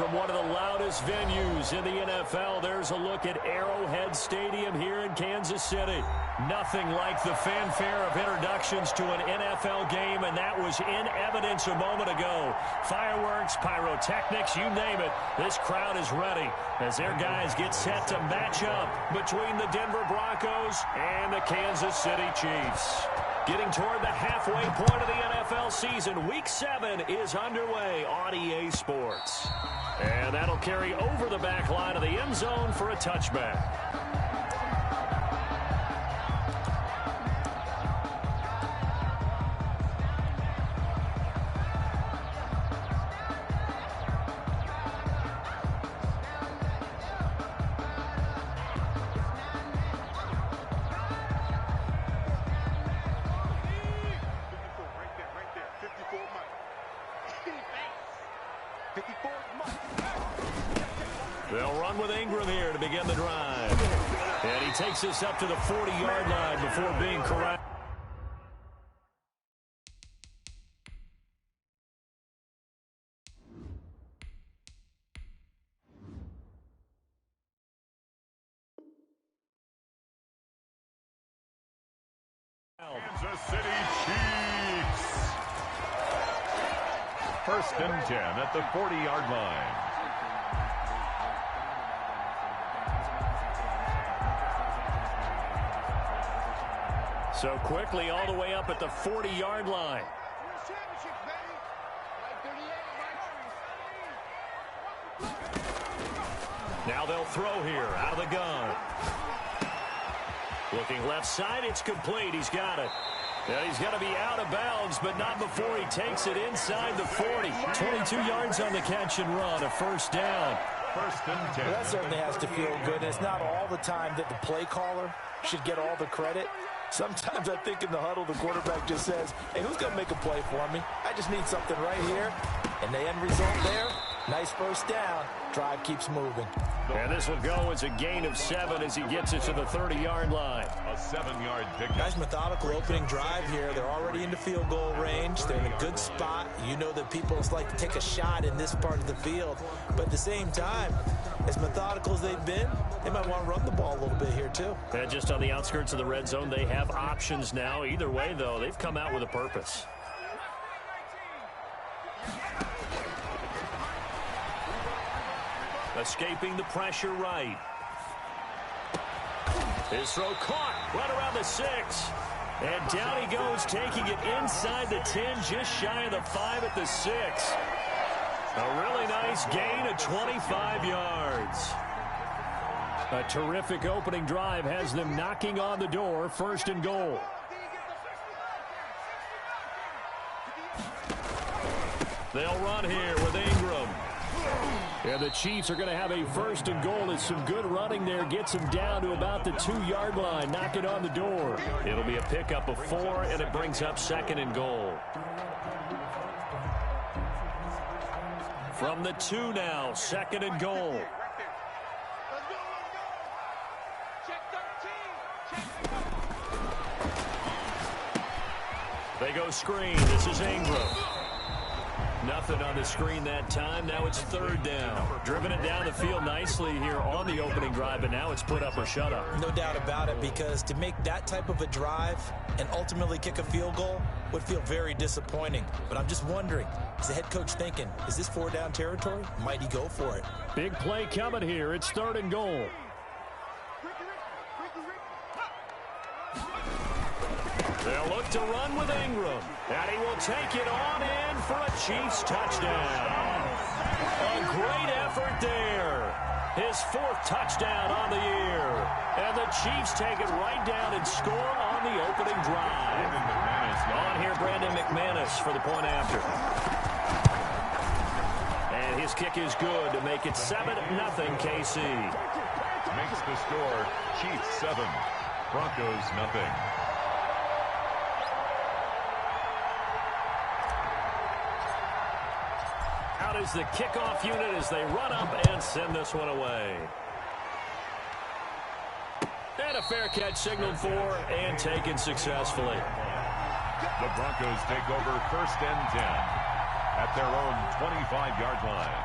from one of the loudest venues in the NFL. There's a look at Arrowhead Stadium here in Kansas City. Nothing like the fanfare of introductions to an NFL game, and that was in evidence a moment ago. Fireworks, pyrotechnics, you name it. This crowd is ready as their guys get set to match up between the Denver Broncos and the Kansas City Chiefs. Getting toward the halfway point of the NFL season, Week 7 is underway on EA Sports. And that'll carry over the back line of the end zone for a touchback. They'll run with Ingram here to begin the drive. And he takes this up to the 40-yard line before being corralled. Kansas City Chiefs. 1st and 10 at the 40-yard line. So quickly all the way up at the 40-yard line. Now they'll throw here out of the gun. Looking left side, it's complete. He's got it. Yeah, he's got to be out of bounds, but not before he takes it inside the 40. 22 yards on the catch and run, a 1st down. 1st and 10. Well, that certainly has to feel good. And it's not all the time that the play caller should get all the credit. Sometimes I think in the huddle, the quarterback just says, hey, who's going to make a play for me? I just need something right here. And the end result there, nice 1st down. Drive keeps moving. And this will go as a gain of 7 as he gets it to the 30-yard line. A 7-yard pickup. Nice methodical opening drive here. They're already into field goal range. They're in a good spot. You know that people like to take a shot in this part of the field. But at the same time, as methodical as they've been, they might want to run the ball a little bit here too. And just on the outskirts of the red zone, they have options now. Either way, though, they've come out with a purpose. Escaping the pressure right. His throw caught right around the 6. And down he goes, taking it inside the 10, just shy of the 5 at the 6. A really nice gain of 25 yards. A terrific opening drive has them knocking on the door, 1st and goal. They'll run here with Ingram. And the Chiefs are going to have a 1st and goal as some good running there gets them down to about the 2-yard line, knocking on the door. It'll be a pickup of 4, and it brings up 2nd and goal. From the 2 now, 2nd and goal. They go screen. This is Ingram. Nothing on the screen that time. Now it's 3rd down. Driven it down the field nicely here on the opening drive, but now it's put up or shut up. No doubt about it, because to make that type of a drive and ultimately kick a field goal would feel very disappointing. But I'm just wondering, is the head coach thinking, is this 4-down territory? Might he go for it? Big play coming here. It's 3rd and goal. They'll look to run with Ingram. And he will take it on in for a Chiefs touchdown. A great effort there. His 4th touchdown on the year. And the Chiefs take it right down and score on the opening drive. On here, Brandon McManus for the point after. And his kick is good to make it 7-0 KC. Makes the score Chiefs 7, Broncos nothing. Out is the kickoff unit as they run up and send this one away. And a fair catch signaled for and taken successfully. The Broncos take over 1st and 10 at their own 25-yard line.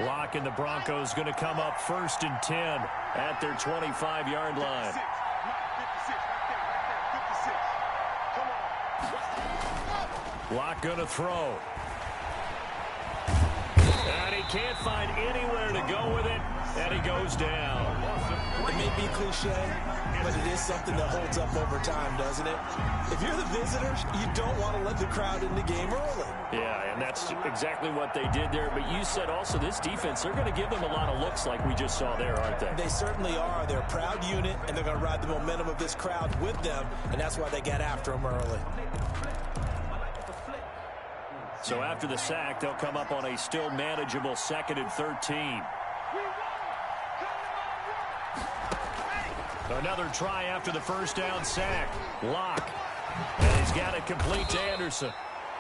Locke and the Broncos going to come up 1st and 10 at their 25-yard line. Locke going to throw. And he can't find anywhere to go with it, and he goes down. It may be cliche, but it is something that holds up over time, doesn't it? If you're the visitors, you don't want to let the crowd in the game early. Yeah, and that's exactly what they did there. But you said also this defense, they're going to give them a lot of looks like we just saw there, aren't they? They certainly are. They're a proud unit, and they're going to ride the momentum of this crowd with them, and that's why they got after them early. So after the sack, they'll come up on a still manageable 2nd and 13. Another try after the first down sack. Locke. And he's got it complete to Anderson.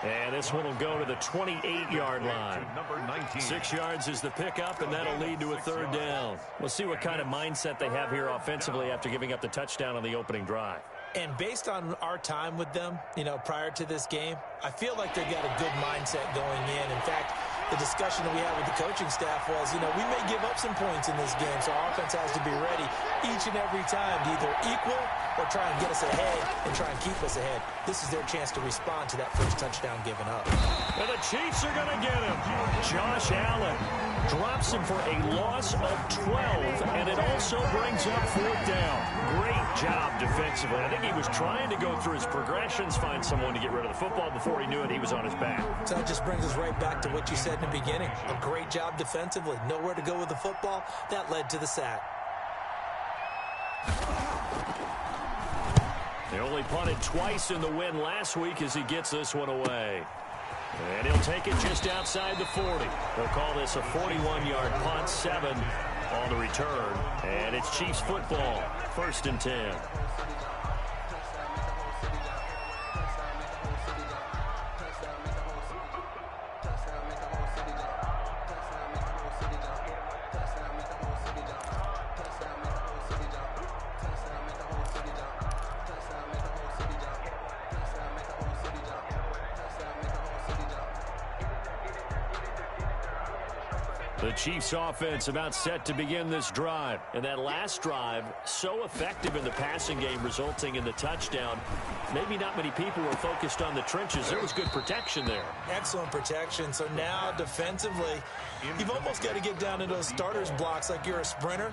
And this one will go to the 28-yard line. Number 19. 6 yards is the pickup, and that'll lead to a 3rd down. We'll see what kind of mindset they have here offensively after giving up the touchdown on the opening drive. And based on our time with them, prior to this game, I feel like they've got a good mindset going in. In fact, the discussion that we had with the coaching staff was, we may give up some points in this game, so our offense has to be ready each and every time to either equal or try and get us ahead and try and keep us ahead. This is their chance to respond to that first touchdown given up. And the Chiefs are going to get him. Josh Allen drops him for a loss of 12, and it also brings up 4th down. Great job defensively. I think he was trying to go through his progressions, find someone to get rid of the football. Before he knew it, he was on his back. So that just brings us right back to what you said in the beginning. A great job defensively. Nowhere to go with the football. That led to the sack. They only punted twice in the win last week as he gets this one away. And he'll take it just outside the 40. They'll call this a 41-yard punt, 7 on the return. And it's Chiefs football, 1st and 10. The Chiefs offense about set to begin this drive. And that last drive, so effective in the passing game, resulting in the touchdown. Maybe not many people were focused on the trenches. There was good protection there. Excellent protection. So now defensively, you've almost got to get down to those starters blocks like you're a sprinter.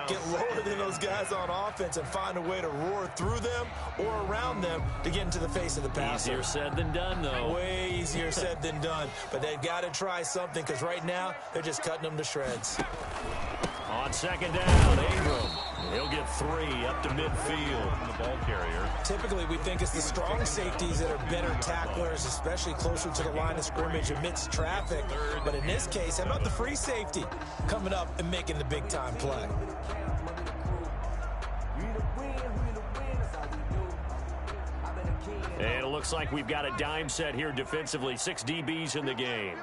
Get lower than those guys on offense and find a way to roar through them or around them to get into the face of the passer. Easier said than done, though. Way easier said than done. But they've got to try something because right now they're just cutting them to shreds. On 2nd down, Ingram. He'll get 3 up to midfield. The ball carrier. Typically, we think it's the strong safeties that are better tacklers, especially closer to the line of scrimmage amidst traffic. But in this case, how about the free safety coming up and making the big-time play? And it looks like we've got a dime set here defensively. 6 DBs in the game.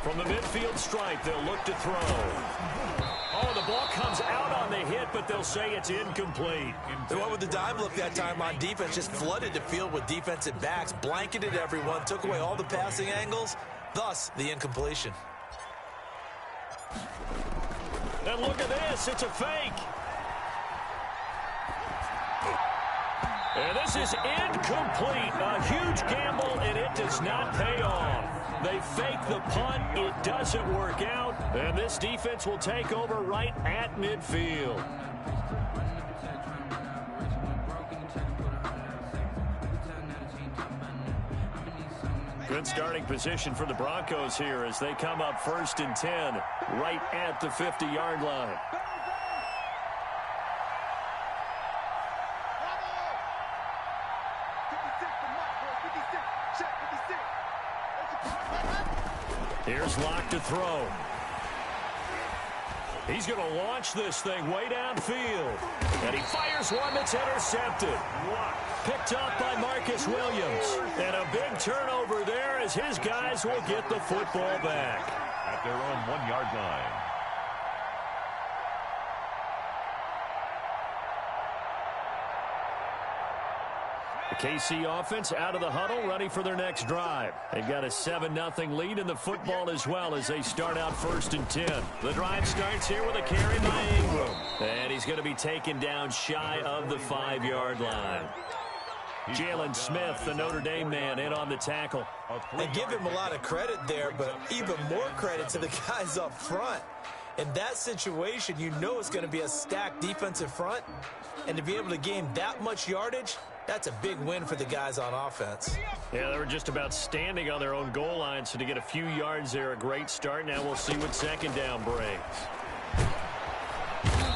From the midfield stripe, they'll look to throw. Oh, the ball comes out on the hit, but they'll say it's incomplete. The one with the dime look that time on defense just flooded the field with defensive backs, blanketed everyone, took away all the passing angles, thus the incompletion. And look at this, it's a fake. And this is incomplete. A huge gamble, and it does not pay off. They fake the punt. It doesn't work out. And this defense will take over right at midfield. Good starting position for the Broncos here as they come up 1st and 10 right at the 50-yard line. Here's Locke to throw. He's going to launch this thing way downfield. And he fires one that's intercepted. Picked up by Marcus Williams. And a big turnover there as his guys will get the football back. At their own 1-yard line. The KC offense out of the huddle, ready for their next drive. They've got a 7-0 lead in the football as well as they start out 1st and 10. The drive starts here with a carry by Ingram. And he's going to be taken down shy of the 5-yard line. Jalen Smith, the Notre Dame man, in on the tackle. And give him a lot of credit there, but even more credit to the guys up front. In that situation, you know it's going to be a stacked defensive front. And to be able to gain that much yardage, that's a big win for the guys on offense. Yeah, they were just about standing on their own goal line, so to get a few yards there, a great start. Now we'll see what 2nd down brings.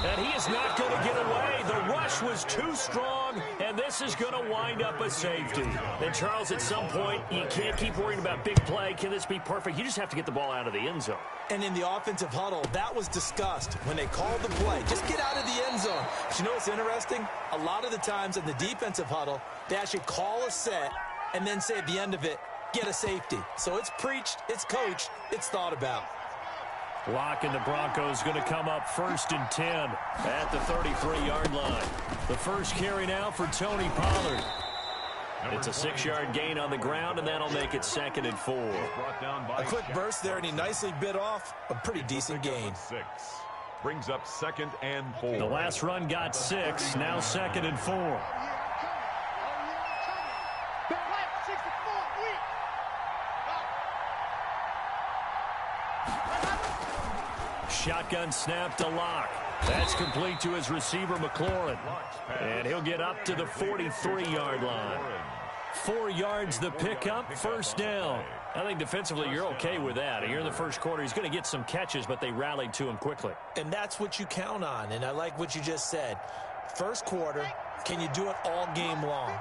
And he is not going to get away. The rush was too strong, and this is going to wind up a safety. And, Charles, at some point, you can't keep worrying about big play. Can this be perfect? You just have to get the ball out of the end zone. And in the offensive huddle, that was discussed when they called the play. Just get out of the end zone. But you know what's interesting? A lot of the times in the defensive huddle, they actually call a set and then say at the end of it, get a safety. So it's preached, it's coached, it's thought about. Lock and the Broncos going to come up 1st and 10 at the 33-yard line. The first carry now for Tony Pollard. It's a 6-yard gain on the ground, and that'll make it 2nd and 4. A quick burst there, and he nicely bit off a pretty decent gain. Brings up 2nd and 4. The last run got 6, now 2nd and 4. Shotgun snap to Lock. That's complete to his receiver, McLaurin. And he'll get up to the 43-yard line. 4 yards the pickup, 1st down. I think defensively you're okay with that. Here in the first quarter, he's going to get some catches, but they rallied to him quickly. And that's what you count on, and I like what you just said. First quarter, can you do it all game long?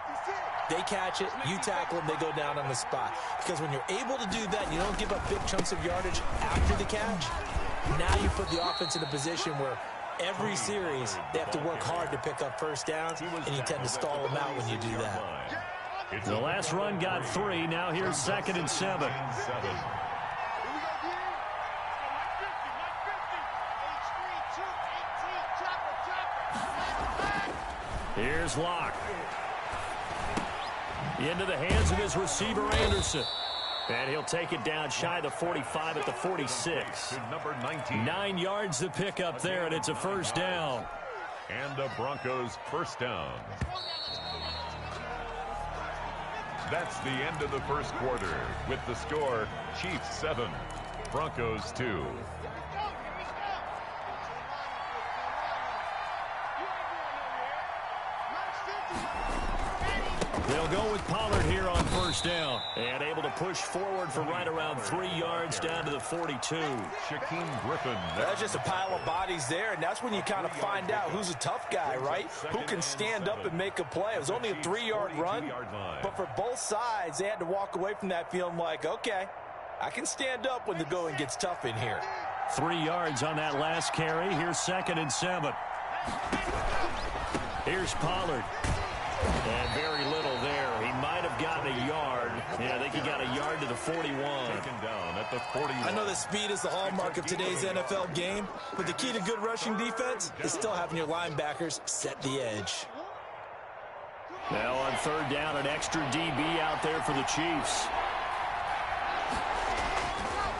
They catch it, you tackle them, they go down on the spot. Because when you're able to do that, you don't give up big chunks of yardage after the catch. Now you put the offense in a position where every series they have to work hard to pick up 1st downs, and you tend to stall them out when you do that. The last run got 3. Now here's 2nd and 7. Here's Locke. Into the hands of his receiver, Anderson. And he'll take it down shy of the 45 at the 46. Number 19. 9 yards to pick up there, and it's a 1st down. And the Broncos 1st down. That's the end of the first quarter. With the score, Chiefs 7, Broncos 2. They'll go with Pollard here on 1st down. And able to push forward for right around 3 yards down to the 42. Shaquem Griffin. That's just a pile of bodies there, and that's when you kind of find out who's a tough guy, right? Who can stand up and make a play. It was only a 3-yard run, but for both sides, they had to walk away from that feeling like, okay, I can stand up when the going gets tough in here. 3 yards on that last carry. Here's 2nd and 7. Here's Pollard. And very little there. He might have gotten a yard. Yeah, I think he got a yard to the 41. Taken down at the 41. I know that speed is the hallmark of today's NFL game, but the key to good rushing defense is still having your linebackers set the edge. Now on 3rd down, an extra DB out there for the Chiefs.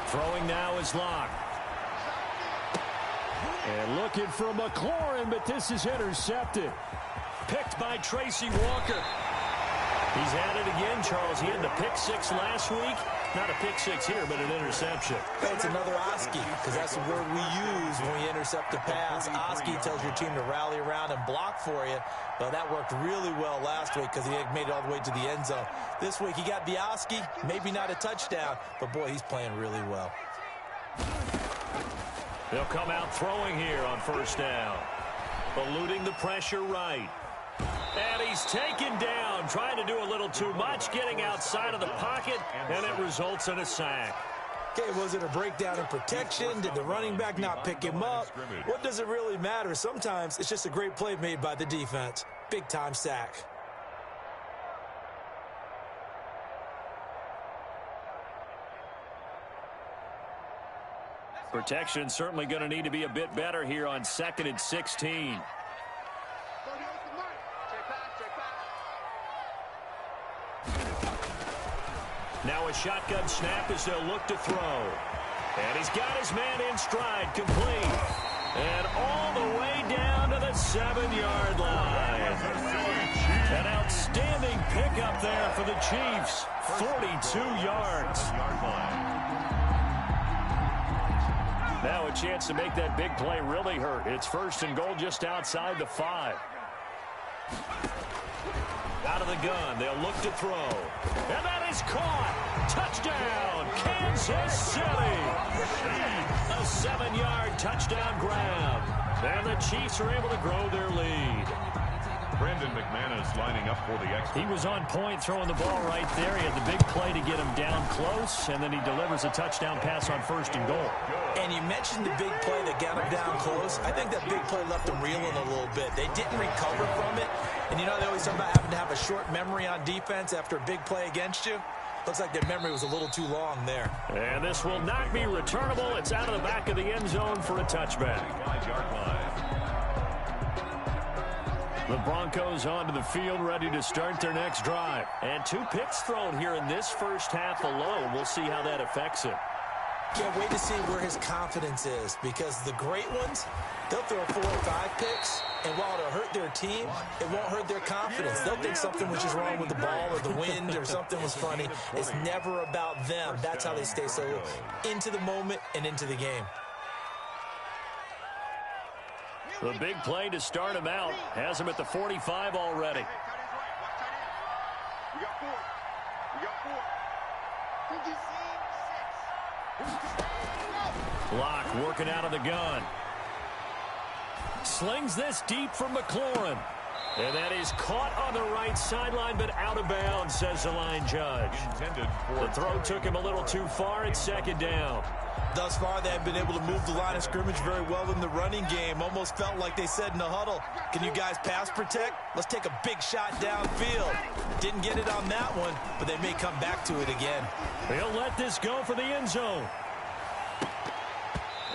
Throwing now is Locke. And looking for McLaurin, but this is intercepted. Picked by Tracy Walker. He's had it again, Charles. He had the pick 6 last week. Not a pick 6 here, but an interception. It's another Oski, because that's the word we use when we intercept a pass. Oski tells your team to rally around and block for you. Well, that worked really well last week because he made it all the way to the end zone. This week he got the Oski, maybe not a touchdown, but boy, he's playing really well. They'll come out throwing here on 1st down. Eluding the pressure right. And he's taken down, trying to do a little too much, getting outside of the pocket, and it results in a sack. Okay, was it a breakdown in protection? Did the running back not pick him up? What does it really matter? Sometimes it's just a great play made by the defense. Big-time sack. Protection certainly going to need to be a bit better here on 2nd and 16. Now a shotgun snap as they'll look to throw. And he's got his man in stride, complete. And all the way down to the 7-yard line. An outstanding pickup there for the Chiefs. 42 yards. Now a chance to make that big play really hurt. It's 1st and goal just outside the 5. Out of the gun, they'll look to throw. And that is caught. Touchdown, Kansas City. A 7-yard touchdown grab. And the Chiefs are able to grow their lead. Brandon McManus lining up for the extra. He was on point throwing the ball right there. He had the big play to get him down close, and then he delivers a touchdown pass on 1st and goal. And you mentioned the big play that got him down close. I think that big play left them reeling a little bit. They didn't recover from it. And you know, they always talk about having to have a short memory on defense after a big play against you. Looks like their memory was a little too long there. And this will not be returnable. It's out of the back of the end zone for a touchback. 5-yard line. The Broncos onto the field, ready to start their next drive. And 2 picks thrown here in this first half alone. We'll see how that affects him. Can't wait to see where his confidence is, because the great ones, they'll throw 4 or 5 picks, and while it'll hurt their team, it won't hurt their confidence. They'll think something was just wrong with the ball or the wind or something was funny. It's never about them. That's how they stay so into the moment and into the game. The big play to start him out has him at the 45 already. Block working out of the gun. Slings this deep for McLaurin. And that is caught on the right sideline, but out of bounds, says the line judge. The throw took him a little too far. It's 2nd down. Thus far, they have been able to move the line of scrimmage very well in the running game. Almost felt like they said in the huddle, can you guys pass protect? Let's take a big shot downfield. Didn't get it on that one, but they may come back to it again. They'll let this go for the end zone.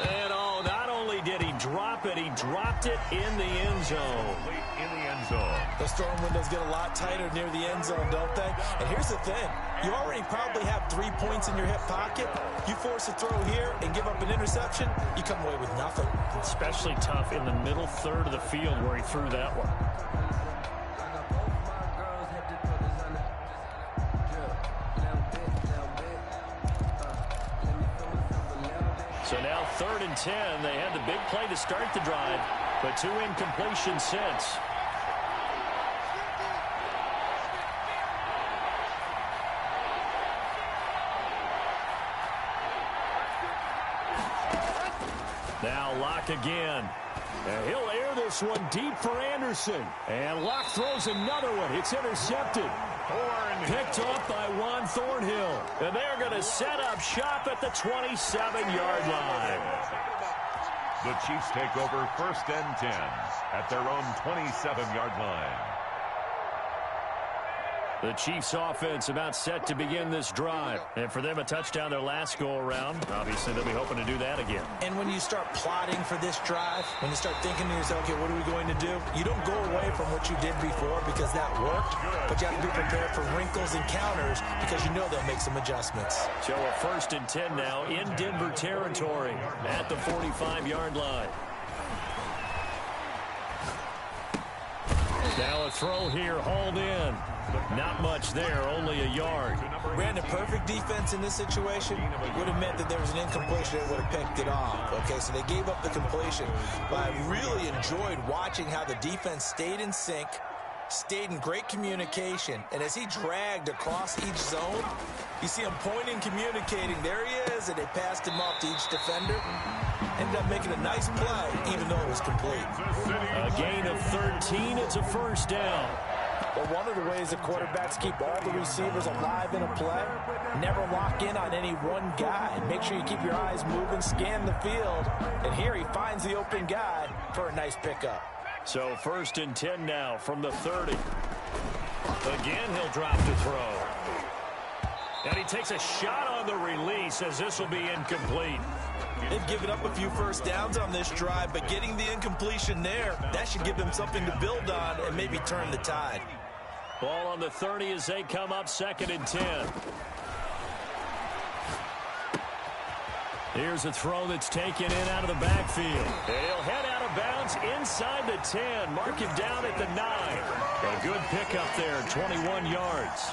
And not only did he drop it, he dropped it in the end zone. In the end zone. The storm windows get a lot tighter near the end zone, don't they? And here's the thing. You already probably have 3 points in your hip pocket. You force a throw here and give up an interception, you come away with nothing. Especially tough in the middle third of the field where he threw that one. So now 3rd and 10. They had the big play to start the drive, but 2 incompletions since. Now Locke again. And he'll air this one deep for Anderson. And Locke throws another one. It's intercepted. Picked off by Juan Thornhill. And they're going to set up shop at the 27-yard line. The Chiefs take over 1st and 10 at their own 27-yard line. The Chiefs offense about set to begin this drive. And for them, a touchdown their last go-around. Obviously, they'll be hoping to do that again. And when you start plotting for this drive, when you start thinking to yourself, okay, what are we going to do? You don't go away from what you did before because that worked, but you have to be prepared for wrinkles and counters because you know they'll make some adjustments. So a 1st and 10 now in Denver territory at the 45-yard line. Now a throw here, hauled in. Not much there, only a yard. Brandon, perfect defense in this situation would have meant that there was an incompletion that would have picked it off. Okay, so they gave up the completion. But I really enjoyed watching how the defense stayed in sync, stayed in great communication, and as he dragged across each zone, you see him pointing, communicating. There he is, and they passed him off to each defender. Ended up making a nice play, even though it was complete. A gain of 13. It's a 1st down. Well, one of the ways that quarterbacks keep all the receivers alive in a play, never lock in on any one guy. Make sure you keep your eyes moving, scan the field, and here he finds the open guy for a nice pickup. So 1st and 10 now from the 30. Again, he'll drop to throw. And he takes a shot on the release as this will be incomplete. They've given up a few 1st downs on this drive, but getting the incompletion there, that should give them something to build on and maybe turn the tide. Ball on the 30 as they come up 2nd and 10. Here's a throw that's taken in out of the backfield. And he'll head out of bounds inside the 10. Mark him down at the 9. A good pickup there, 21 yards.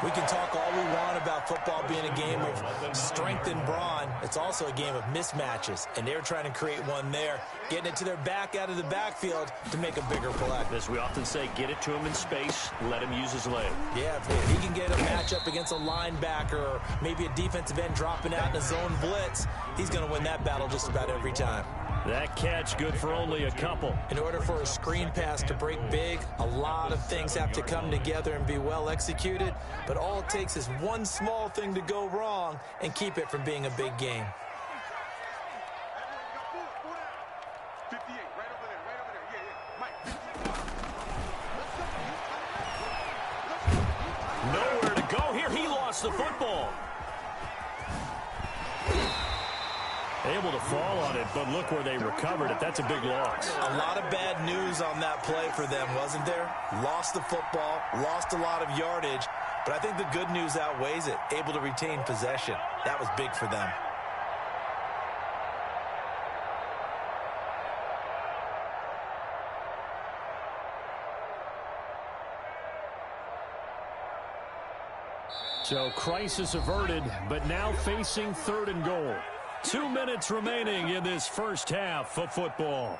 We can talk all we want about football being a game of strength and brawn. It's also a game of mismatches, and they're trying to create one there, getting it to their back out of the backfield to make a bigger play. As we often say, get it to him in space, let him use his leg. Yeah, if he can get a matchup against a linebacker or maybe a defensive end dropping out in a zone blitz, he's going to win that battle just about every time. That catch good for only a couple. In order for a screen pass to break big, a lot of things have to come together and be well executed, but all it takes is one small thing to go wrong and keep it from being a big game. Nowhere to go here. He lost the football. Able to fall on it, but look where they recovered it. That's a big loss. A lot of bad news on that play for them, wasn't there? Lost the football, lost a lot of yardage, but I think the good news outweighs it. Able to retain possession. That was big for them. So crisis averted, but now facing 3rd and goal. 2 minutes remaining in this first half of football.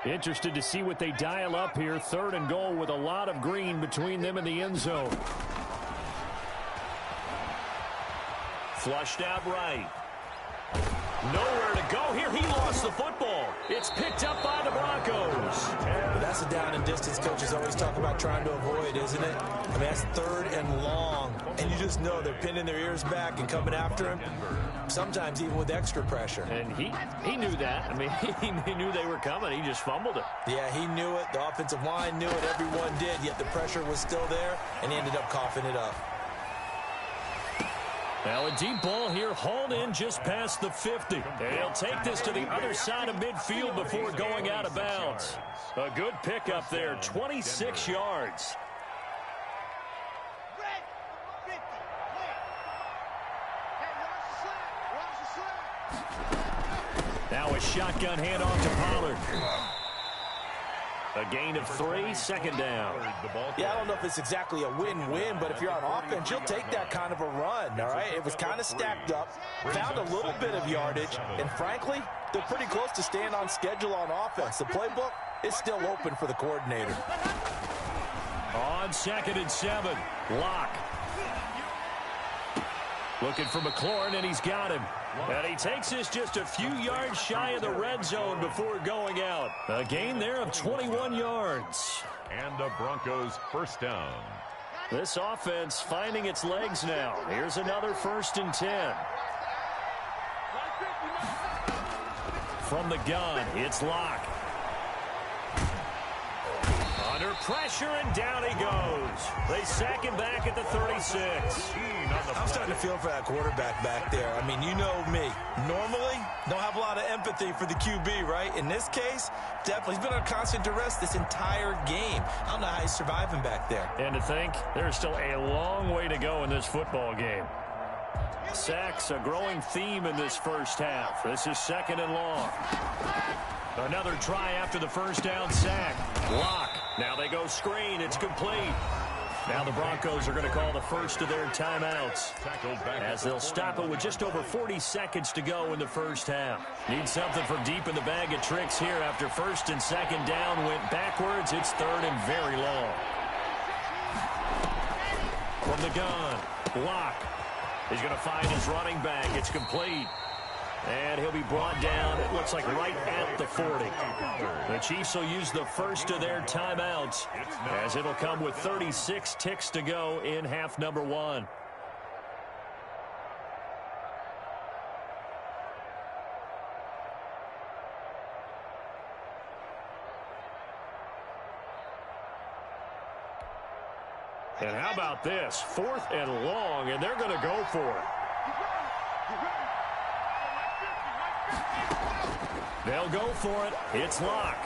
Interested to see what they dial up here. 3rd and goal with a lot of green between them and the end zone. Flushed out right. Nowhere to go here. He lost the football. It's picked up by the Broncos. That's a down and distance coaches always talk about trying to avoid, isn't it? I mean, that's 3rd and long, and you just know they're pinning their ears back and coming after him, sometimes even with extra pressure. And he knew that. I mean, he knew they were coming. He just fumbled it. Yeah, he knew it. The offensive line knew it. Everyone did, yet the pressure was still there, and he ended up coughing it up. Now a deep ball here, hauled in just past the 50. And he'll take this to the other side of midfield before going out of bounds. A good pickup there, 26 yards. Now a shotgun handoff to Pollard. A gain of 3, 2nd down. Yeah, I don't know if it's exactly a win-win, but if you're on offense, you'll take that kind of a run, all right? It was kind of stacked up, found a little bit of yardage, and frankly, they're pretty close to staying on schedule on offense. The playbook is still open for the coordinator. On 2nd and 7, Locke. Looking for McLaurin, and he's got him. And he takes this just a few yards shy of the red zone before going out. A gain there of 21 yards. And the Broncos 1st down. This offense finding its legs now. Here's another 1st and 10. From the gun, it's Locke. Under pressure, and down he goes. They sack him back at the 36. I'm starting to feel for that quarterback back there. I mean, you know me. Normally, don't have a lot of empathy for the QB, right? In this case, definitely. He's been on constant duress this entire game. I don't know how he's surviving back there. And to think, there's still a long way to go in this football game. Sacks, a growing theme in this first half. This is 2nd and long. Another try after the 1st down sack. Locke. Now they go screen. It's complete. Now the Broncos are going to call the first of their timeouts as they'll stop it with just over 40 seconds to go in the first half. Need something from deep in the bag of tricks here after 1st and 2nd down went backwards. It's 3rd and very long. From the gun, Locke. He's going to find his running back. It's complete. And he'll be brought down, it looks like right at the 40. The Chiefs will use the first of their timeouts as it'll come with 36 ticks to go in half number 1. And how about this? 4th and long, and they're going to go for it. They'll go for it. It's Locke.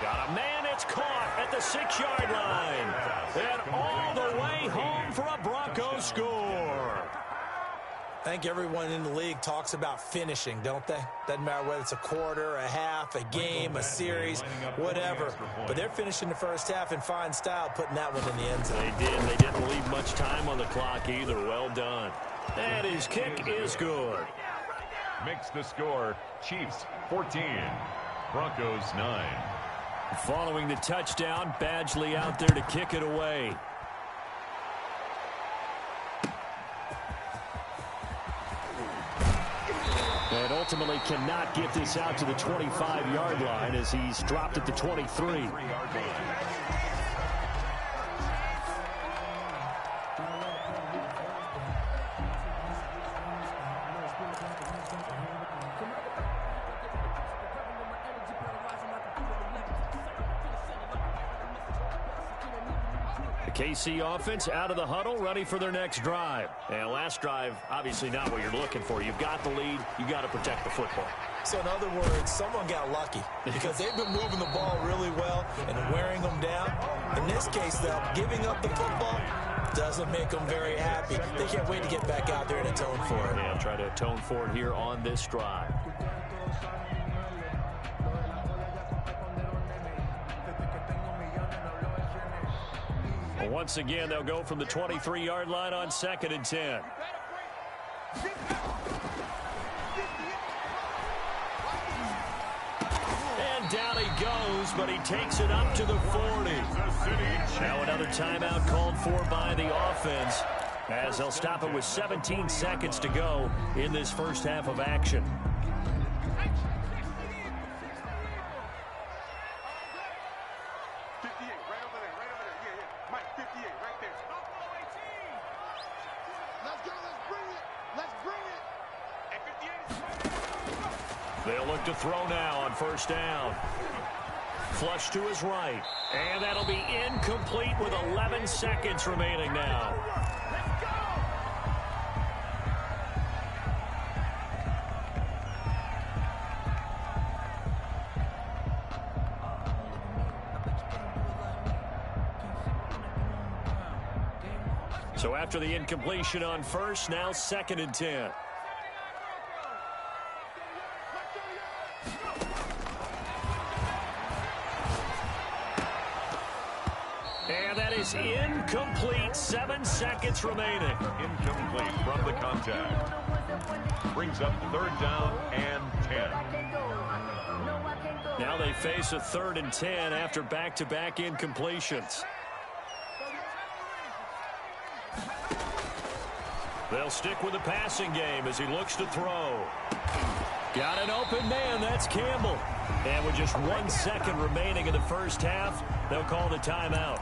Got a man, it's caught at the 6-yard line. And all the way home for a Broncos score. I think everyone in the league talks about finishing, don't they? Doesn't matter whether it's a quarter, a half, a game, a series, whatever. But they're finishing the first half in fine style, putting that one in the end zone. They did. They didn't leave much time on the clock either. Well done. And his kick is good. Makes the score Chiefs 14, Broncos 9. Following the touchdown, Badgley out there to kick it away. And ultimately cannot get this out to the 25-yard line as he's dropped at the 23. KC offense out of the huddle, ready for their next drive. And last drive, obviously not what you're looking for. You've got the lead. You got to protect the football. So in other words, someone got lucky because they've been moving the ball really well and wearing them down. In this case, though, giving up the football doesn't make them very happy. They can't wait to get back out there and atone for it. Yeah, try to atone for it here on this drive. Once again, they'll go from the 23-yard line on 2nd and 10. And down he goes, but he takes it up to the 40. Now another timeout called for by the offense, as they'll stop it with 17 seconds to go in this first half of action. They'll look to throw now on first down. Flush to his right. And that'll be incomplete with 11 seconds remaining now. So after the incompletion on first, now 2nd and 10. And that is incomplete. 7 seconds remaining. Incomplete from the contact. Brings up 3rd down and 10. Now they face a 3rd and 10 after back-to-back incompletions. They'll stick with the passing game as he looks to throw. Got an open man. That's Campbell. And with just 1 second remaining in the first half, they'll call the timeout.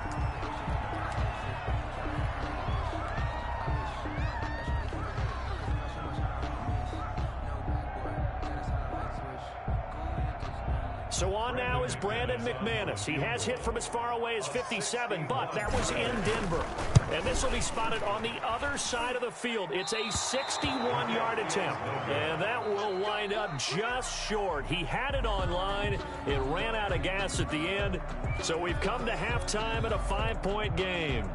So on now is Brandon McManus. He has hit from as far away as 57, but that was in Denver. And this will be spotted on the other side of the field. It's a 61-yard attempt, and that will wind up just short. He had it on line. It ran out of gas at the end. So we've come to halftime at a 5-point game.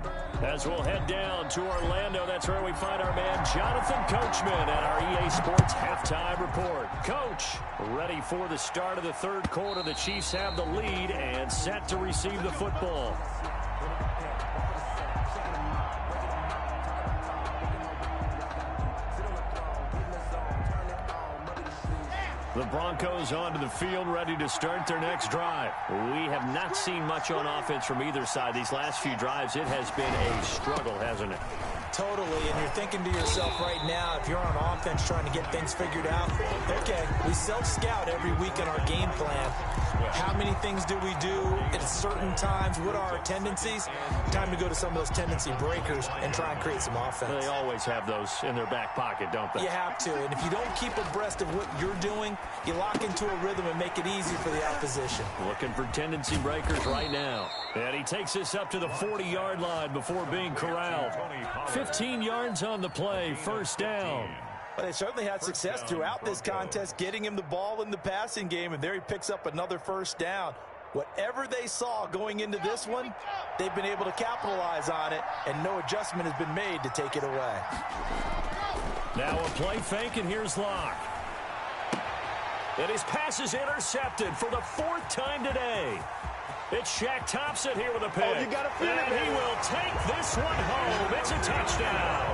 As we'll head down to Orlando, that's where we find our man Jonathan Coachman at our EA Sports Halftime Report. Coach, ready for the start of the third quarter. The Chiefs have the lead and set to receive the football. The Broncos onto the field, ready to start their next drive. We have not seen much on offense from either side. These last few drives, it has been a struggle, hasn't it? Totally, and you're thinking to yourself right now, if you're on offense trying to get things figured out, okay, we self-scout every week in our game plan. How many things do we do at certain times? What are our tendencies? Time to go to some of those tendency breakers and try and create some offense. They always have those in their back pocket, don't they? You have to, and if you don't keep abreast of what you're doing, you lock into a rhythm and make it easy for the opposition. Looking for tendency breakers right now. And he takes this up to the 40-yard line before being corralled. 15 yards on the play, first down. But they certainly had success throughout this contest, getting him the ball in the passing game, and there he picks up another first down. Whatever they saw going into this one, they've been able to capitalize on it, and no adjustment has been made to take it away. Now a play fake, and here's Locke. And his pass is intercepted for the 4th time today. It's Shaq Thompson here with a pick. Oh, you got to fit and he will take this one home. It's a touchdown.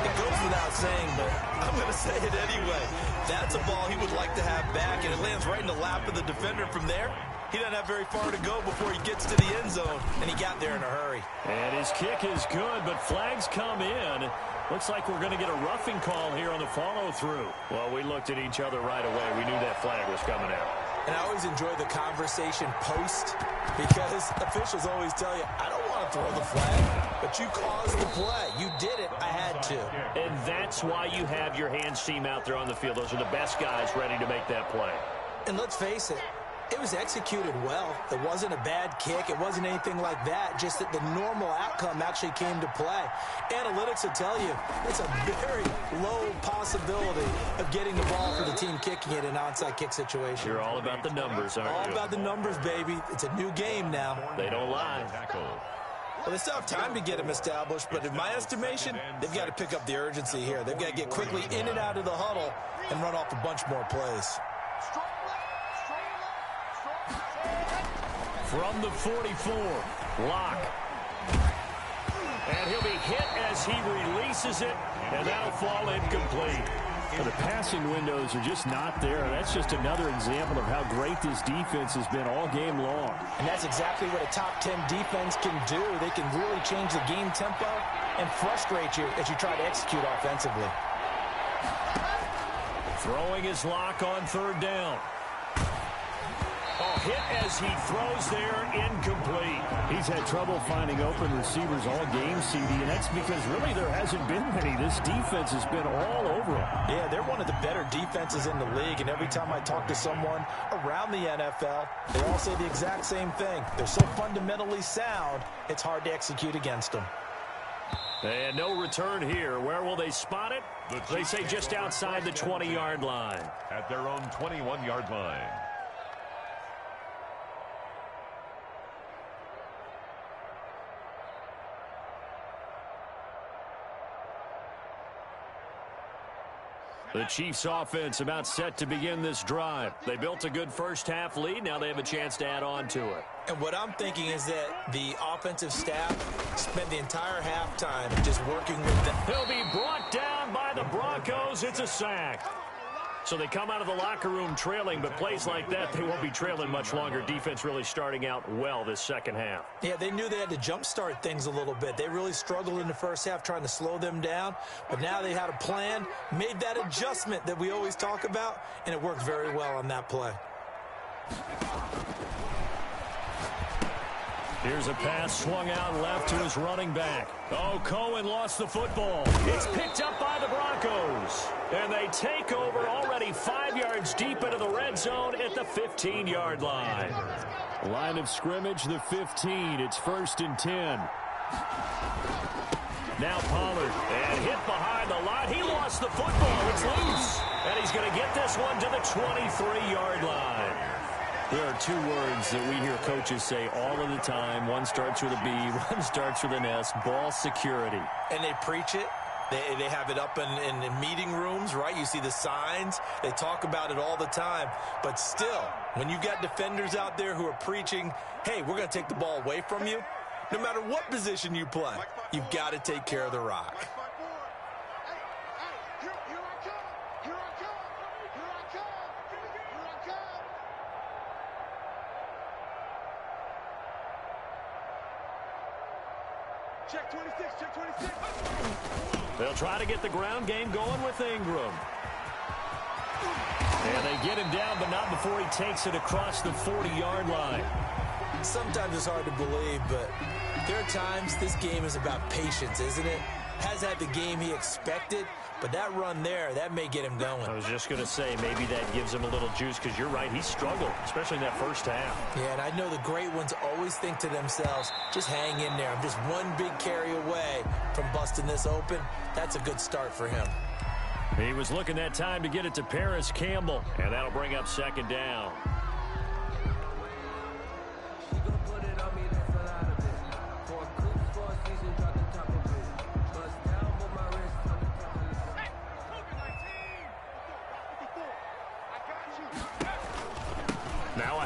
It goes without saying, but I'm going to say it anyway. That's a ball he would like to have back, and it lands right in the lap of the defender from there. He doesn't have very far to go before he gets to the end zone, and he got there in a hurry. And his kick is good, but flags come in. Looks like we're going to get a roughing call here on the follow-through. Well, we looked at each other right away. We knew that flag was coming out. And I always enjoy the conversation post, because officials always tell you, I don't want to throw the flag, but you caused the play. You did it. I had to. And that's why you have your hands team out there on the field. Those are the best guys ready to make that play. And let's face it, it was executed well. It wasn't a bad kick. It wasn't anything like that. Just that the normal outcome actually came to play. Analytics will tell you it's a very low possibility of getting the ball for the team kicking it in an onside kick situation. You're all about the numbers, aren't you? All about the numbers, baby. It's a new game now. They don't lie. Well, they still have time to get them established, but in my estimation, they've got to pick up the urgency here. They've got to get quickly in and out of the huddle and run off a bunch more plays. From the 44, Locke. And he'll be hit as he releases it, and that'll fall incomplete. Well, the passing windows are just not there. That's just another example of how great this defense has been all game long. And that's exactly what a top 10 defense can do. They can really change the game tempo and frustrate you as you try to execute offensively. Throwing his Locke on 3rd down. Hit as he throws there, incomplete. He's had trouble finding open receivers all game, CD, and that's because really there hasn't been many. This defense has been all over him. Yeah, they're one of the better defenses in the league, and every time I talk to someone around the NFL, they all say the exact same thing. They're so fundamentally sound, it's hard to execute against them. And no return here. Where will they spot it? They say just outside the 20-yard line. At their own 21-yard line. The Chiefs offense about set to begin this drive. They built a good first-half lead. Now they have a chance to add on to it. And what I'm thinking is that the offensive staff spent the entire halftime just working with them. He'll be brought down by the Broncos. It's a sack. So they come out of the locker room trailing, but plays like that, they won't be trailing much longer. Defense really starting out well this second half. Yeah, they knew they had to jumpstart things a little bit. They really struggled in the first half trying to slow them down, but now they had a plan, made that adjustment that we always talk about, and it worked very well on that play. Here's a pass swung out left to his running back. Oh, Cohen lost the football. It's picked up by the Broncos. And they take over already 5 yards deep into the red zone at the 15-yard line. Line of scrimmage, the 15. It's 1st and 10. Now Pollard. And hit behind the line. He lost the football. It's loose. And he's going to get this one to the 23-yard line. There are 2 words that we hear coaches say all of the time. One starts with a B, one starts with an S, ball security. And they preach it. They have it up in meeting rooms, right? You see the signs. They talk about it all the time. But still, when you got defenders out there who are preaching, hey, we're going to take the ball away from you, no matter what position you play, you've got to take care of the rock. Check 26, check 26. They'll try to get the ground game going with Ingram. And they get him down, but not before he takes it across the 40-yard line. Sometimes it's hard to believe, but there are times this game is about patience, isn't it? Has had the game he expected, but that run there, that may get him going. I was just going to say, maybe that gives him a little juice, because you're right, he struggled, especially in that first half. Yeah, and I know the great ones always think to themselves, just hang in there. I'm just one big carry away from busting this open. That's a good start for him. He was looking that time to get it to Paris Campbell, and that'll bring up 2nd down.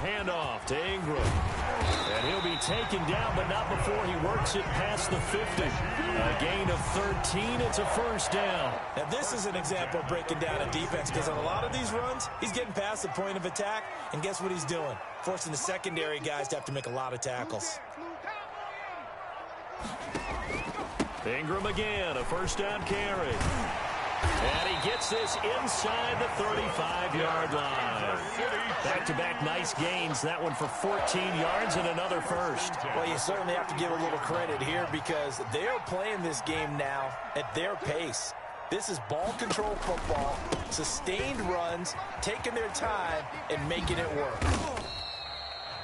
handoff to Ingram. And he'll be taken down, but not before he works it past the 50. A gain of 13. It's a first down. Now, this is an example of breaking down a defense, because on a lot of these runs, he's getting past the point of attack, and guess what he's doing? Forcing the secondary guys to have to make a lot of tackles. Ingram again, a first down carry. And he gets this inside the 35-yard line. Back-to-back nice gains. That one for 14 yards and another first. Well, you certainly have to give a little credit here, because they're playing this game now at their pace. This is ball control football, sustained runs, taking their time, and making it work.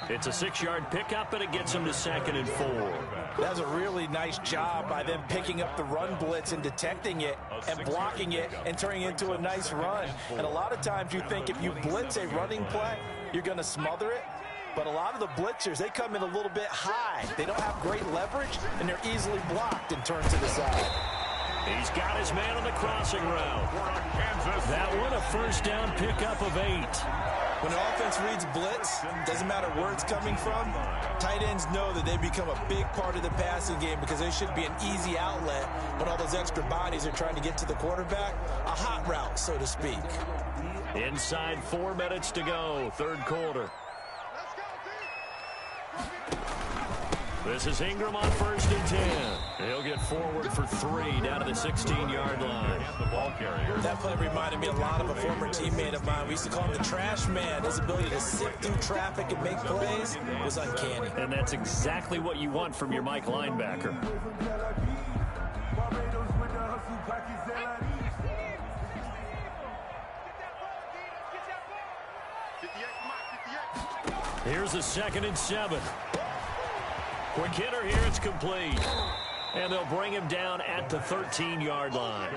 It's a 6-yard pickup, and it gets him to 2nd and 4. That's a really nice job by them picking up the run blitz and detecting it and blocking it and turning it into a nice run. And a lot of times you think if you blitz a running play, you're going to smother it. But a lot of the blitzers, they come in a little bit high. They don't have great leverage, and they're easily blocked and turned to the side. He's got his man on the crossing route. That one, a first down pickup of 8. When the offense reads blitz, doesn't matter where it's coming from, tight ends know that they become a big part of the passing game, because they should be an easy outlet when all those extra bodies are trying to get to the quarterback. A hot route, so to speak. Inside 4 minutes to go, third quarter. This is Ingram on 1st and 10. He'll get forward for 3 down to the 16-yard line. That play reminded me a lot of a former teammate of mine. We used to call him the trash man. His ability to sift through traffic and make plays was uncanny. And that's exactly what you want from your Mike linebacker. Here's a 2nd and 7. Quick hitter here, it's complete. And they'll bring him down at the 13-yard line.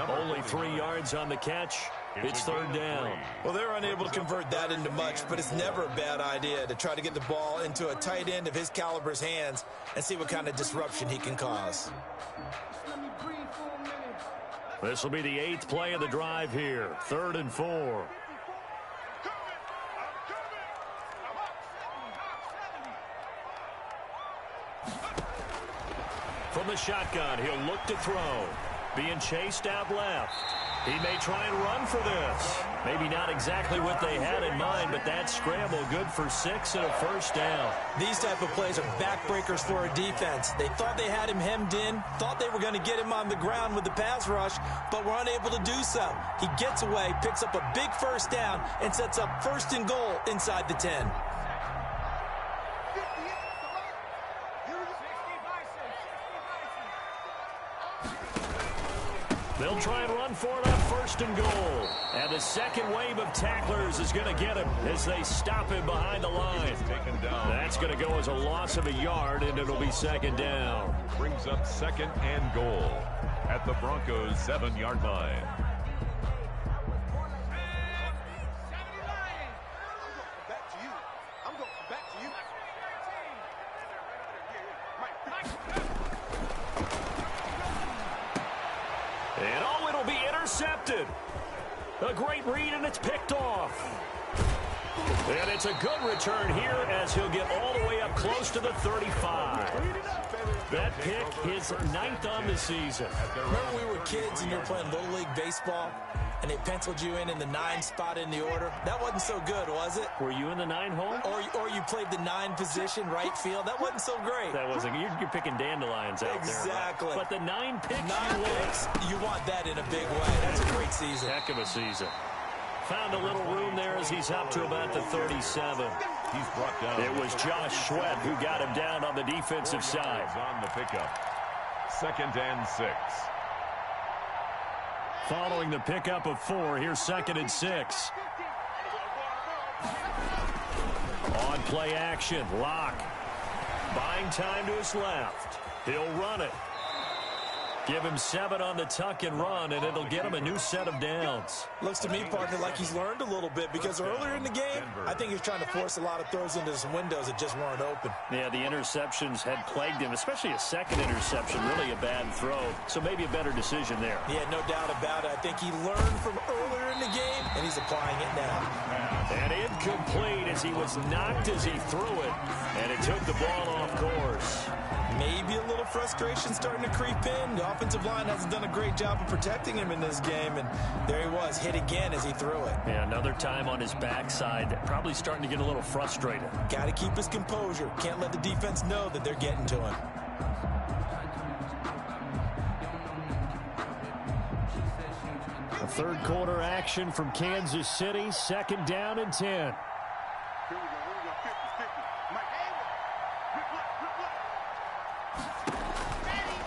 Only 3 yards on the catch. It's 3rd down. Well, they're unable to convert that into much, but it's never a bad idea to try to get the ball into a tight end of his caliber's hands and see what kind of disruption he can cause. This will be the 8th play of the drive here. 3rd and 4. From the shotgun, he'll look to throw. Being chased out left. He may try and run for this. Maybe not exactly what they had in mind, but that scramble good for 6 and a first down. These type of plays are backbreakers for a defense. They thought they had him hemmed in, thought they were going to get him on the ground with the pass rush, but were unable to do so. He gets away, picks up a big first down, and sets up 1st and goal inside the 10. They'll try and run for it on 1st and goal. And the second wave of tacklers is going to get him as they stop him behind the line. That's going to go as a loss of a yard, and it'll be 2nd down. Brings up 2nd and goal at the Broncos' 7-yard line. And oh, it'll be intercepted. A great read, and it's picked off. And it's a good return here as he'll get all the way up close to the 35. That pick is 9th on the season. Remember we were kids and you were playing Little League Baseball, and they penciled you in the 9 spot in the order? That wasn't so good, was it? Were you in the 9 hole? Or you played the 9 position, right field? That wasn't so great. That wasn't. You're picking dandelions out there. Exactly. Right? But the 9 picks, 9 picks, you want that in a big way. That's a great season. Heck of a season. Found a little room there as he's up to about the 37. He's brought down. It was Josh Sweat who got him down on the defensive side. On the pickup. 2nd and 6. Following the pickup of 4, here's 2nd and 6. On play action, Lock. Buying time to his left. He'll run it. Give him 7 on the tuck and run, and it'll get him a new set of downs. Looks to me, partner, like he's learned a little bit because earlier in the game, I think he's trying to force a lot of throws into some windows that just weren't open. Yeah, the interceptions had plagued him, especially a second interception, really a bad throw. So maybe a better decision there. Yeah, no doubt about it. I think he learned from earlier in the game, and he's applying it now. And incomplete as he was knocked as he threw it, and it took the ball off course. Maybe a little frustration starting to creep in. The offensive line hasn't done a great job of protecting him in this game, and there he was, hit again as he threw it. Yeah, another time on his backside, probably starting to get a little frustrated. Got to keep his composure. Can't let the defense know that they're getting to him. A third quarter action from Kansas City, 2nd down and 10.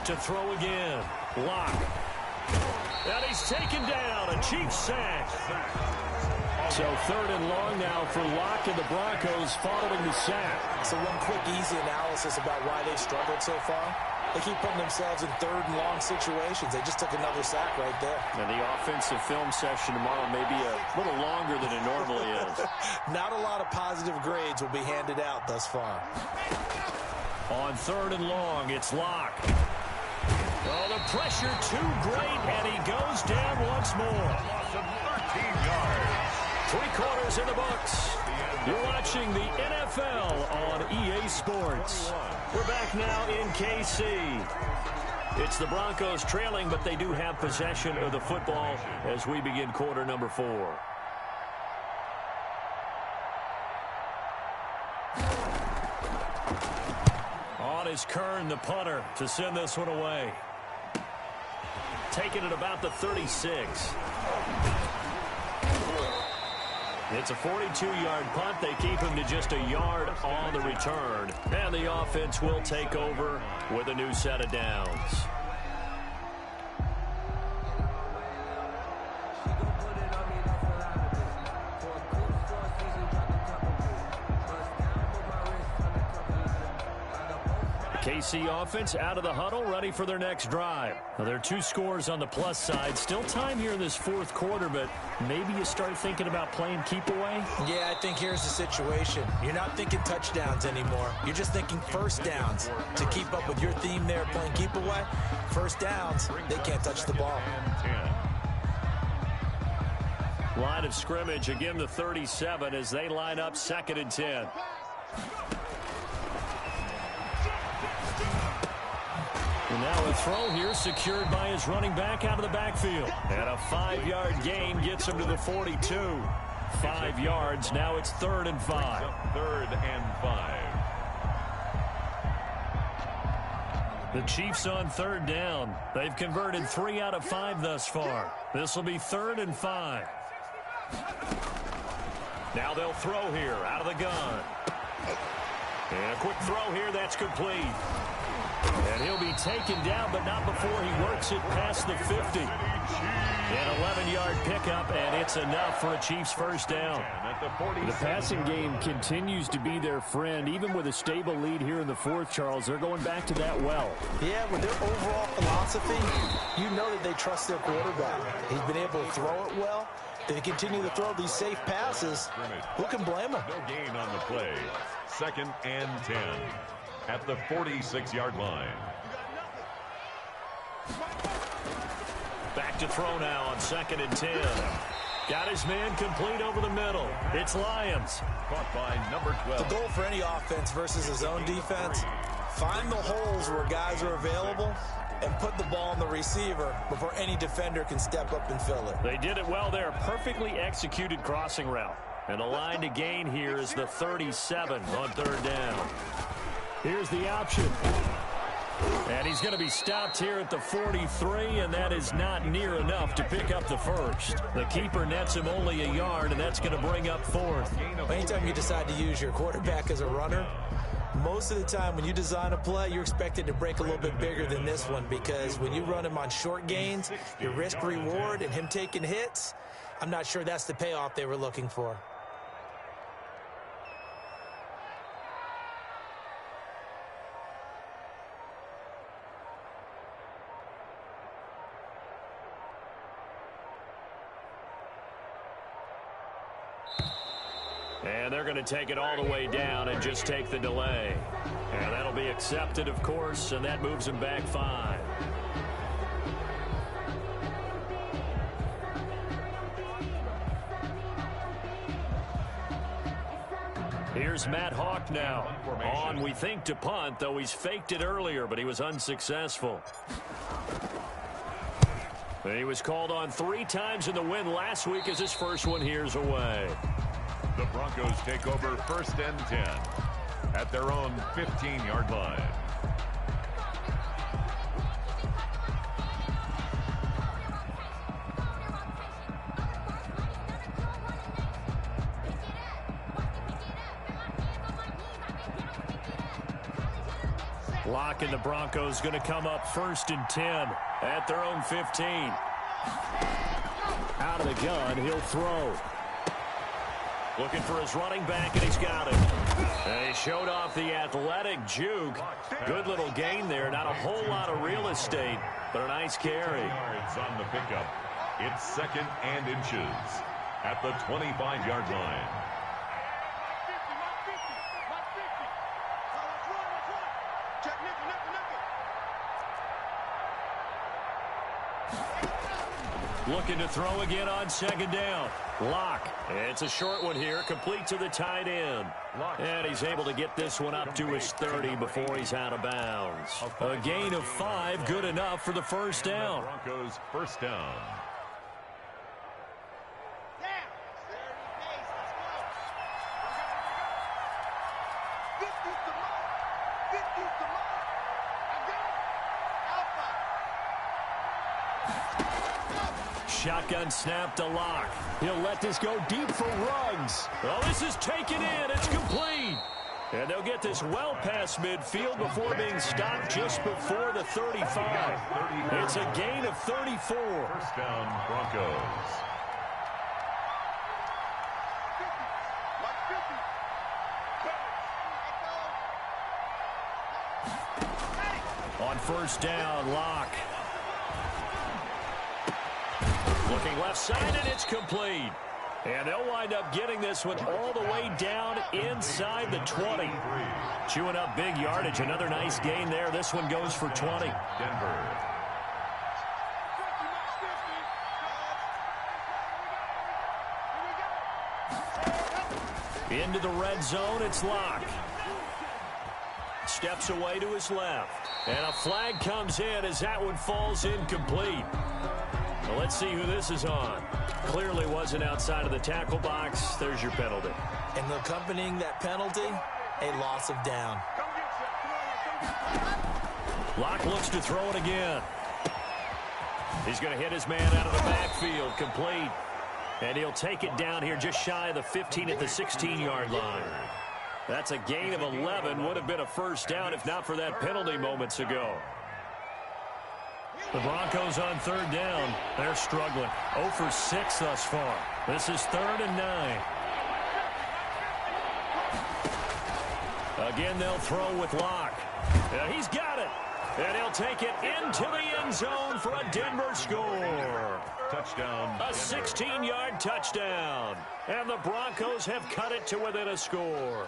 To throw again. Lock. And he's taken down. A Chiefs sack. So 3rd and long now for Lock and the Broncos following the sack. So one quick, easy analysis about why they've struggled so far. They keep putting themselves in 3rd and long situations. They just took another sack right there. And the offensive film session tomorrow may be a little longer than it normally is. Not a lot of positive grades will be handed out thus far. On 3rd and long, it's Lock. Oh, the pressure too great, and he goes down once more. Loss of 13 yards. 3 quarters in the books. You're watching the NFL on EA Sports. We're back now in KC. It's the Broncos trailing, but they do have possession of the football as we begin quarter number 4. On is Kern, the punter, to send this one away. Taking it about the 36. It's a 42-yard punt. They keep him to just a yard on the return. And the offense will take over with a new set of downs. KC offense out of the huddle, ready for their next drive. Now, there are 2 scores on the plus side. Still time here in this 4th quarter, but maybe you start thinking about playing keep away? Yeah, I think here's the situation. You're not thinking touchdowns anymore. You're just thinking first downs. To keep up with your theme there, playing keep away, first downs, they can't touch the ball. Line of scrimmage, again the 37 as they line up 2nd and 10. And now a throw here secured by his running back out of the backfield. And a 5-yard gain gets him to the 42. 5 yards. Now it's 3rd and 5. 3rd and 5. The Chiefs on 3rd down. They've converted 3 out of 5 thus far. This will be 3rd and 5. Now they'll throw here out of the gun. And a quick throw here. That's complete. And he'll be taken down, but not before he works it past the 50. An 11-yard pickup, and it's enough for a Chiefs first down. The passing game continues to be their friend. Even with a stable lead here in the 4th, Charles, they're going back to that well. Yeah, with their overall philosophy, you know that they trust their quarterback. He's been able to throw it well. They continue to throw these safe passes. Who can blame them? No gain on the play. 2nd and 10. At the 46-yard line. Back to throw now on 2nd and 10. Got his man complete over the middle. It's Lyons. Caught by number 12. The goal for any offense versus his own defense, find the holes where guys are available and put the ball on the receiver before any defender can step up and fill it. They did it well there. Perfectly executed crossing route. And the line to gain here is the 37 on 3rd down. Here's the option. And he's going to be stopped here at the 43, and that is not near enough to pick up the first. The keeper nets him only a yard, and that's going to bring up 4th. Anytime you decide to use your quarterback as a runner, most of the time when you design a play, you're expected to break a little bit bigger than this one, because when you run him on short gains, your risk-reward and him taking hits, I'm not sure that's the payoff they were looking for. And they're going to take it all the way down and just take the delay. And that'll be accepted, of course, and that moves them back 5. Here's Matt Hawk now. On, we think, to punt, though he's faked it earlier, but he was unsuccessful. He was called on 3 times in the win last week as his first one here's away. The Broncos take over 1st and 10 at their own 15-yard line. Locke and the Broncos going to come up 1st and 10 at their own 15. Out of the gun, he'll throw. Looking for his running back, and he's got it. And he showed off the athletic juke. Good little gain there. Not a whole lot of real estate, but a nice carry. Yards on the pickup. It's 2nd and inches at the 25-yard line. Looking to throw again on 2nd down. Locke. It's a short one here, complete to the tight end. And he's able to get this one up to his 30 before he's out of bounds. A gain of 5, good enough for the 1st down. Broncos 1st down. Shotgun snap to Locke. He'll let this go deep for Ruggs. Well, this is taken in. It's complete. And they'll get this well past midfield before being stopped just before the 35. It's a gain of 34. 1st down, Broncos. On 1st down, Locke. Looking left side, and it's complete. And they'll wind up getting this one all the way down inside the 20. Chewing up big yardage. Another nice gain there. This one goes for 20. Denver. Into the red zone, it's Locke. Steps away to his left. And a flag comes in as that one falls incomplete. Well, let's see who this is on. Clearly wasn't outside of the tackle box. There's your penalty. And accompanying that penalty, a loss of down. Locke looks to throw it again. He's going to hit his man out of the backfield, complete. And he'll take it down here just shy of the 15 at the 16-yard line. That's a gain of 11. Would have been a 1st down if not for that penalty moments ago. The Broncos on 3rd down. They're struggling. 0 for 6 thus far. This is 3rd and 9. Again, they'll throw with Locke. Yeah, he's got it. And he'll take it into the end zone for a Denver score. Touchdown. A 16-yard touchdown. And the Broncos have cut it to within a score.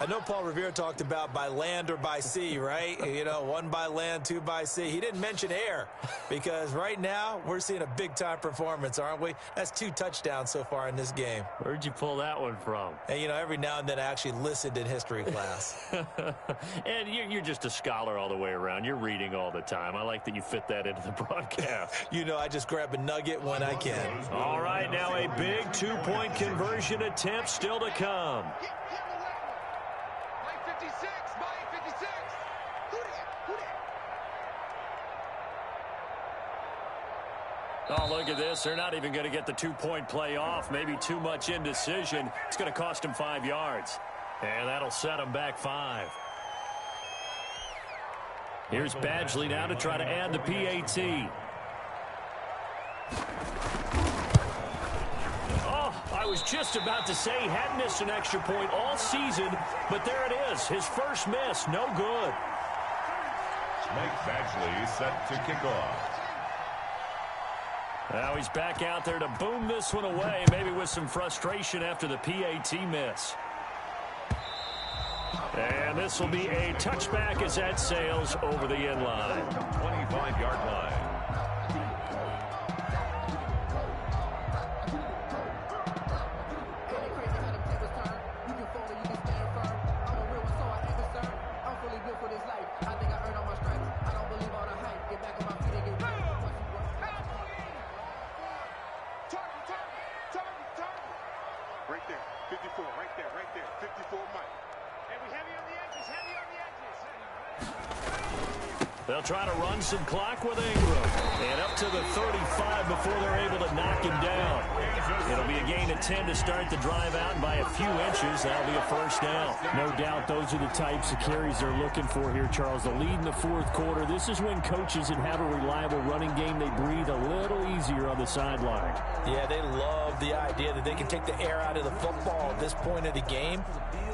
I know Paul Revere talked about by land or by sea, right? You know, 1 by land, 2 by sea. He didn't mention air because right now we're seeing a big-time performance, aren't we? That's 2 touchdowns so far in this game. Where'd you pull that one from? And, you know, every now and then I actually listened in history class. And you're just a scholar all the way around. You're reading all the time. I like that you fit that into the broadcast. You know, I just grab a nugget when I can. All right, now a big 2-point conversion attempt still to come. Oh, look at this. They're not even going to get the 2-point play off. Maybe too much indecision. It's going to cost them 5 yards. And that'll set them back 5. Here's Badgley now to try to add the PAT. Oh, I was just about to say he hadn't missed an extra point all season, but there it is. His first miss, no good. Mike Badgley set to kick off. Now he's back out there to boom this one away, maybe with some frustration after the PAT miss. And this will be a touchback as that sails over the end line. 25-yard line. They'll try to run some clock with Ingram. And up to the 35 before they're able to knock him down. It'll be a gain of 10 to start the drive out, and by a few inches, that'll be a first down. No doubt those are the types of carries they're looking for here, Charles. The lead in the fourth quarter. This is when coaches that have a reliable running game, they breathe a little easier on the sideline. Yeah, they love the idea that they can take the air out of the football at this point of the game.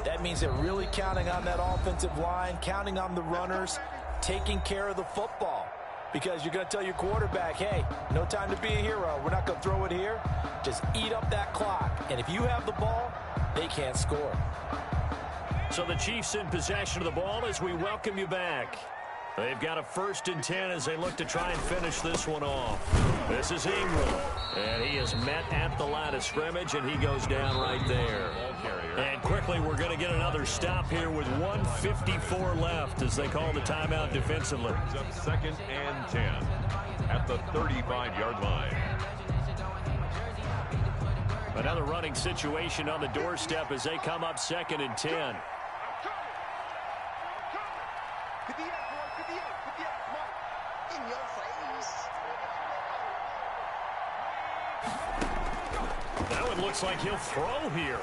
That means they're really counting on that offensive line, counting on the runners, taking care of the football, because you're going to tell your quarterback, hey, no time to be a hero. We're not going to throw it here. Just eat up that clock. And if you have the ball, they can't score. So the Chiefs in possession of the ball as we welcome you back. They've got a 1st and 10 as they look to try and finish this one off. This is Ingram, and he is met at the line of scrimmage, and he goes down right there. And quickly, we're going to get another stop here with 1:54 left as they call the timeout defensively. Up 2nd and 10 at the 35-yard line. Another running situation on the doorstep as they come up 2nd and 10. That one looks like he'll throw here.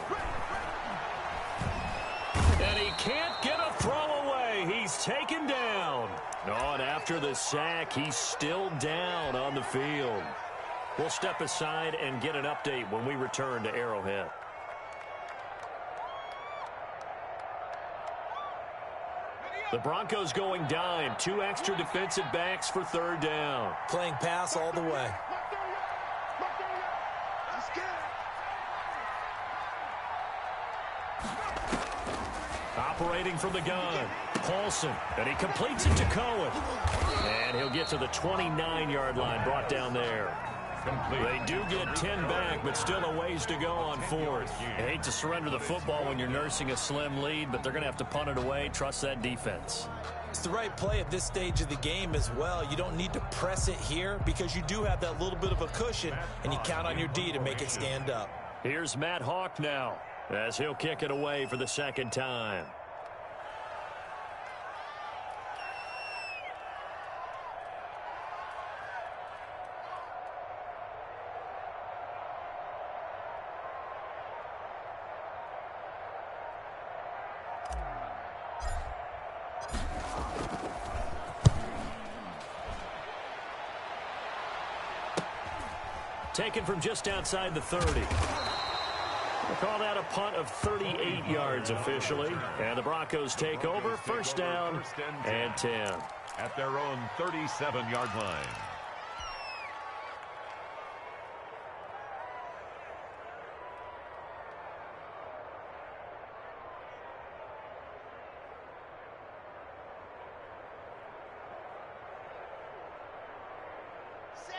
And he can't get a throw away. He's taken down. Oh, and after the sack, he's still down on the field. We'll step aside and get an update when we return to Arrowhead. The Broncos going dime. 2 extra defensive backs for 3rd down. Playing pass all the way. Operating from the gun, Paulson, and he completes it to Cohen. And he'll get to the 29-yard line, brought down there. They do get 10 back, but still a ways to go on 4th. You hate to surrender the football when you're nursing a slim lead, but they're going to have to punt it away. Trust that defense. It's the right play at this stage of the game as well. You don't need to press it here because you do have that little bit of a cushion, and you count on your D to make it stand up. Here's Matt Hawk now as he'll kick it away for the 2nd time. Taken from just outside the 30. We'll call that a punt of 38 yards officially. And the Broncos take over. 1st down and 10. At their own 37-yard line.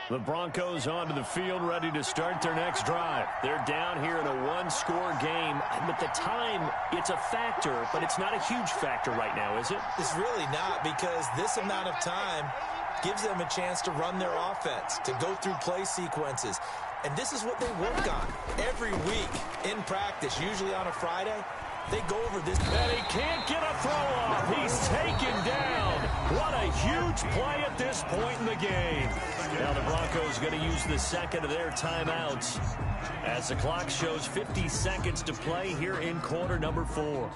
The Broncos onto the field, ready to start their next drive. They're down here in a 1-score game. But the time, it's a factor, but it's not a huge factor right now, is it? It's really not, because this amount of time gives them a chance to run their offense, to go through play sequences. And this is what they work on every week in practice, usually on a Friday. They go over this. And he can't get a throw off. He's taken down. What a huge play at this point in the game. Now the Broncos going to use the 2nd of their timeouts as the clock shows 50 seconds to play here in quarter number 4.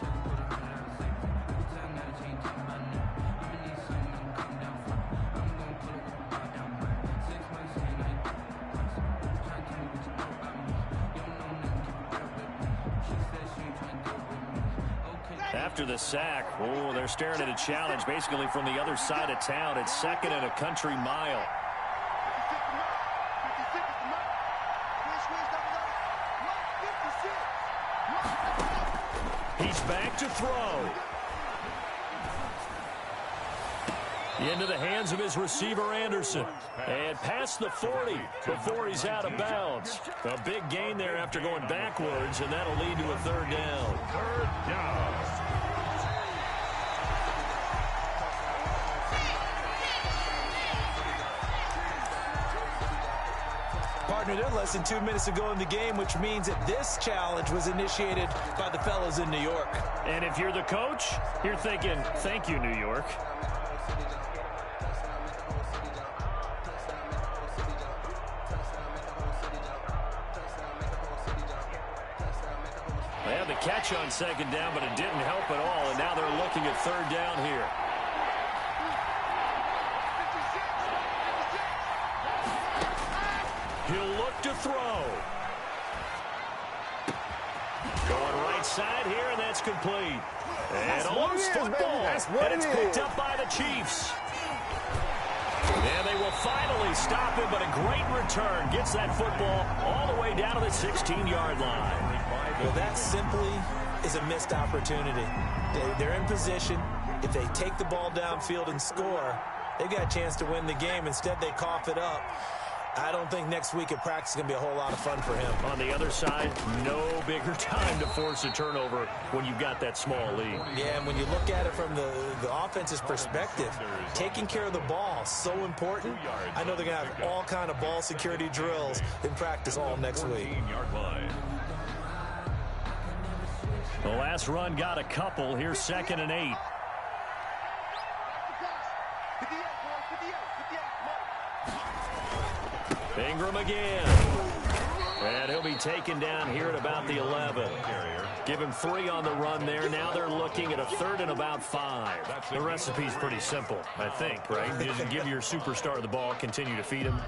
After the sack, oh, they're staring at a challenge basically from the other side of town. It's 2nd and a country mile. He's back to throw. Into the hands of his receiver, Anderson. And past the 40 before he's out of bounds. A big gain there after going backwards, and that'll lead to a third down. Third down. Partner, they're less than 2 minutes to go in the game, which means that this challenge was initiated by the fellas in New York. And if you're the coach, you're thinking, thank you, New York. They had the catch on second down, but it didn't help at all, and now they're looking at third down here. He'll look to throw. Going right side here, and that's complete. And a loose football, and it's picked up by the Chiefs. And they will finally stop him, but a great return gets that football all the way down to the 16-yard line. Well, that simply is a missed opportunity. They're in position. If they take the ball downfield and score, they've got a chance to win the game. Instead, they cough it up. I don't think next week at practice is going to be a whole lot of fun for him. On the other side, no bigger time to force a turnover when you've got that small lead. Yeah, and when you look at it from the offense's perspective, taking care of the ball is so important. I know they're going to have all kind of ball security drills in practice all next week. The last run got a couple. Here's 2nd and 8. Ingram again. And he'll be taken down here at about the 11. Give him 3 on the run there. Now they're looking at a 3rd and about 5. The recipe's pretty simple, I think, right? Just give your superstar the ball, continue to feed him.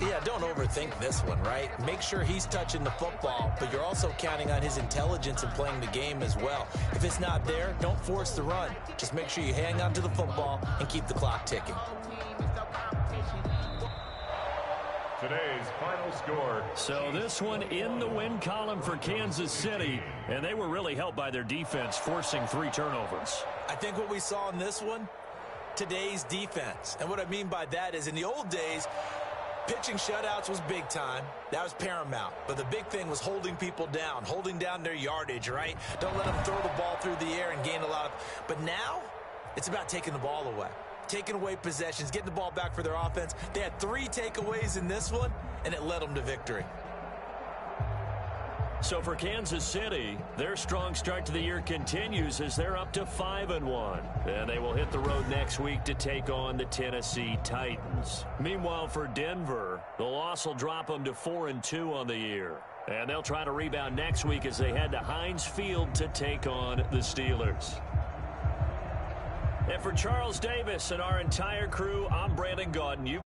Yeah, don't overthink this one, right? Make sure he's touching the football, but you're also counting on his intelligence in playing the game as well. If it's not there, don't force the run. Just make sure you hang on to the football and keep the clock ticking. Today's final score. So this one in the win column for Kansas City, and they were really helped by their defense, forcing 3 turnovers. I think what we saw in this one, today's defense. And what I mean by that is in the old days, pitching shutouts was big time. That was paramount. But the big thing was holding people down, holding down their yardage, right? Don't let them throw the ball through the air and gain a lot of... But now, it's about taking the ball away. Taking away possessions, getting the ball back for their offense. They had 3 takeaways in this one, and it led them to victory. So for Kansas City, their strong start to the year continues as they're up to 5-1. And they will hit the road next week to take on the Tennessee Titans. Meanwhile, for Denver, the loss will drop them to 4-2 on the year. And they'll try to rebound next week as they head to Heinz Field to take on the Steelers. And for Charles Davis and our entire crew, I'm Brandon Gaudin. You've